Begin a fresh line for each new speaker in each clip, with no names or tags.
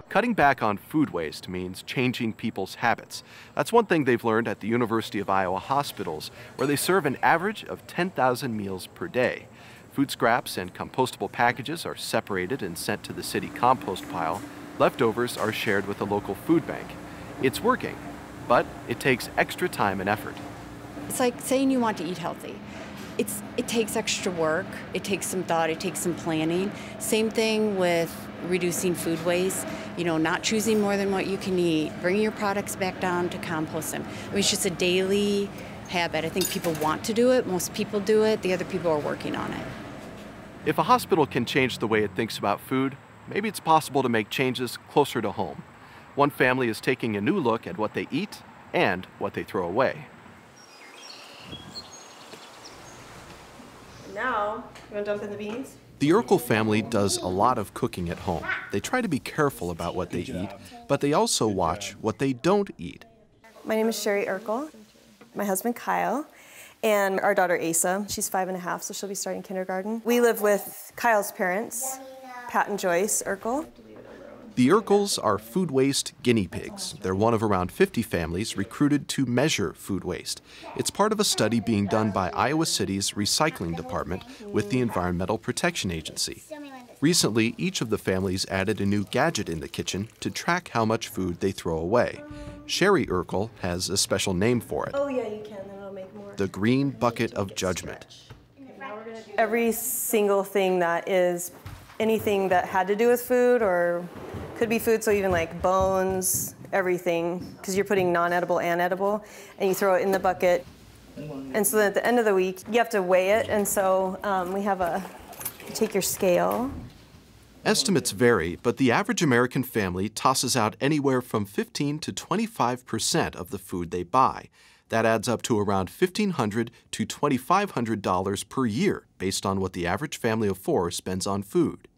Cutting back on food waste means changing people's habits. That's one thing they've learned at the University of Iowa hospitals, where they serve an average of 10,000 meals per day. Food scraps and compostable packages are separated and sent to the city compost pile. Leftovers are shared with a local food bank. It's working, but it takes extra time and effort.
It's like saying you want to eat healthy. It takes extra work, it takes some thought, it takes some planning. Same thing with reducing food waste, not choosing more than what you can eat, bringing your products back down to compost them. It's just a daily habit. I think people want to do it, most people do it, the other people are working on it.
If a hospital can change the way it thinks about food, maybe it's possible to make changes closer to home. One family is taking a new look at what they eat and what they throw away.
Now, you want to dump in the beans?
The Urkel family does a lot of cooking at home. They try to be careful about what they eat, but they also watch what they don't eat.
My name is Sherry Urkel, my husband Kyle, and our daughter Asa. She's 5.5, so she'll be starting kindergarten. We live with Kyle's parents, Pat and Joyce Urkel.
The Urkels are food waste guinea pigs. They're one of around 50 families recruited to measure food waste. It's part of a study being done by Iowa City's recycling department with the Environmental Protection Agency. Recently, each of the families added a new gadget in the kitchen to track how much food they throw away. Sherry Urkel has a special name for it.
Oh yeah, you can, then it'll make more.
The Green Bucket of Judgment.
Every single thing that is anything that had to do with food or could be food, so even like bones, everything, because you're putting non-edible and edible, and you throw it in the bucket. And so then at the end of the week, you have to weigh it, and so we have you take your scale.
Estimates vary, but the average American family tosses out anywhere from 15 to 25% of the food they buy. That adds up to around $1,500 to $2,500 per year, based on what the average family of 4 spends on food.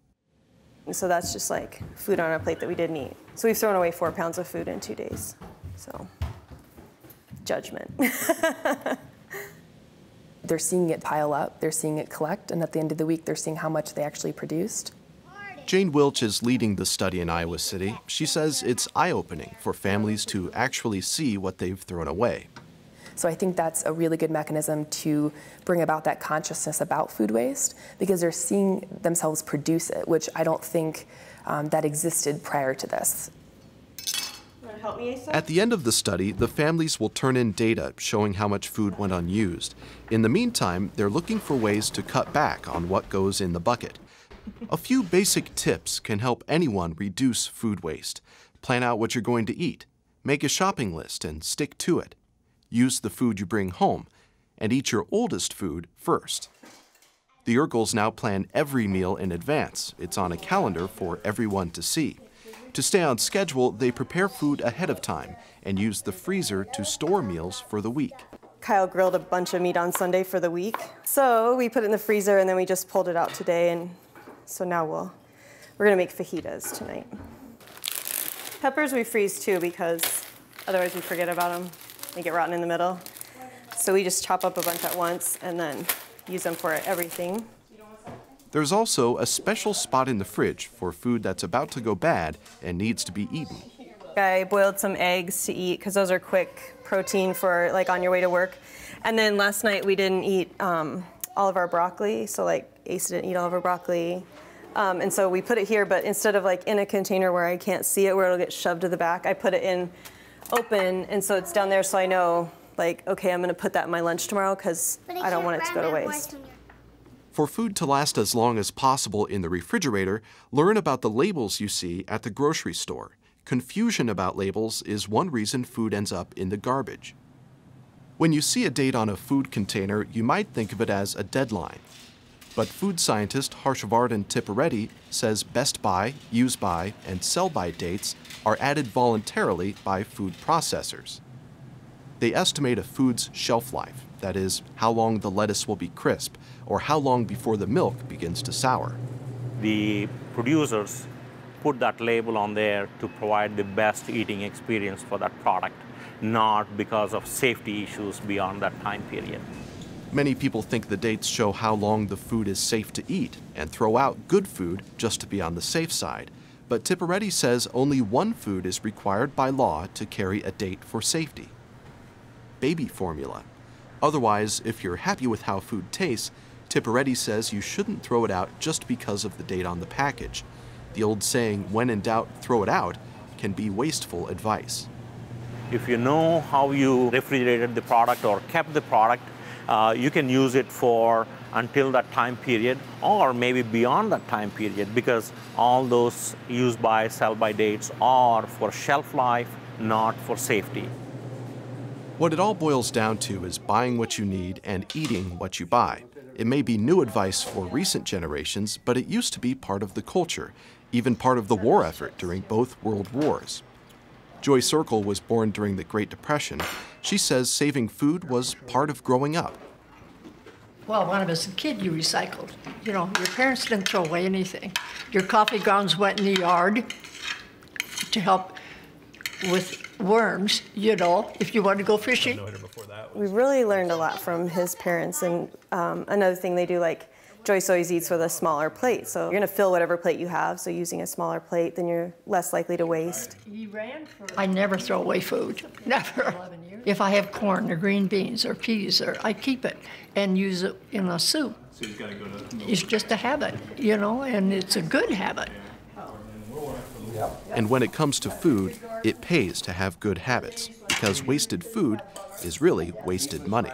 So that's just like food on our plate that we didn't eat. So we've thrown away 4 pounds of food in 2 days. So, judgment.
They're seeing it pile up, they're seeing it collect, and at the end of the week, they're seeing how much they actually produced.
Jane Wilch is leading the study in Iowa City. She says it's eye-opening for families to actually see what they've thrown away.
So I think that's a really good mechanism to bring about that consciousness about food waste, because they're seeing themselves produce it, which I don't think that existed prior to this.
Want to help me, Asa?
At the end of the study, the families will turn in data showing how much food went unused. In the meantime, they're looking for ways to cut back on what goes in the bucket. A few basic tips can help anyone reduce food waste. Plan out what you're going to eat. Make a shopping list and stick to it. Use the food you bring home, and eat your oldest food first. The Urkels now plan every meal in advance. It's on a calendar for everyone to see. To stay on schedule, they prepare food ahead of time and use the freezer to store meals for the week.
Kyle grilled a bunch of meat on Sunday for the week. So we put it in the freezer and then we just pulled it out today, and so now we're gonna make fajitas tonight. Peppers we freeze too, because otherwise we forget about them. They get rotten in the middle. So we just chop up a bunch at once and then use them for everything.
There's also a special spot in the fridge for food that's about to go bad and needs to be eaten.
I boiled some eggs to eat because those are quick protein for like on your way to work. And then last night we didn't eat all of our broccoli, so like Asa didn't eat all of her broccoli. And so we put it here, but instead of like in a container where I can't see it, where it'll get shoved to the back, I put it in open, and so it's down there, so I know, like, okay, I'm gonna put that in my lunch tomorrow because I don't want it to go to waste.
For food to last as long as possible in the refrigerator, learn about the labels you see at the grocery store. Confusion about labels is one reason food ends up in the garbage. When you see a date on a food container, you might think of it as a deadline. But food scientist Harshavardhan Tippereddy says best by, use by, and sell by dates are added voluntarily by food processors. They estimate a food's shelf life, that is, how long the lettuce will be crisp, or how long before the milk begins to sour.
The producers put that label on there to provide the best eating experience for that product, not because of safety issues beyond that time period.
Many people think the dates show how long the food is safe to eat and throw out good food just to be on the safe side. But Tipperetti says only one food is required by law to carry a date for safety: baby formula. Otherwise, if you're happy with how food tastes, Tipperetti says you shouldn't throw it out just because of the date on the package. The old saying, "when in doubt, throw it out," can be wasteful advice.
If you know how you refrigerated the product or kept the product, you can use it for until that time period or maybe beyond that time period, because all those use-by, sell-by dates are for shelf life, not for safety.
What it all boils down to is buying what you need and eating what you buy. It may be new advice for recent generations, but it used to be part of the culture, even part of the war effort during both world wars. Joy Circle was born during the Great Depression. She says saving food was part of growing up.
Well, when I was a kid, you recycled. You know, your parents didn't throw away anything. Your coffee grounds went in the yard to help with worms, you know, if you wanted to go fishing.
We really learned a lot from his parents, and another thing they do, like Joyce always eats with a smaller plate, so you're gonna fill whatever plate you have, so using a smaller plate, then you're less likely to waste.
I never throw away food, never. If I have corn or green beans or peas, I keep it and use it in a soup. It's just a habit, you know, and it's a good habit.
And when it comes to food, it pays to have good habits, because wasted food is really wasted money.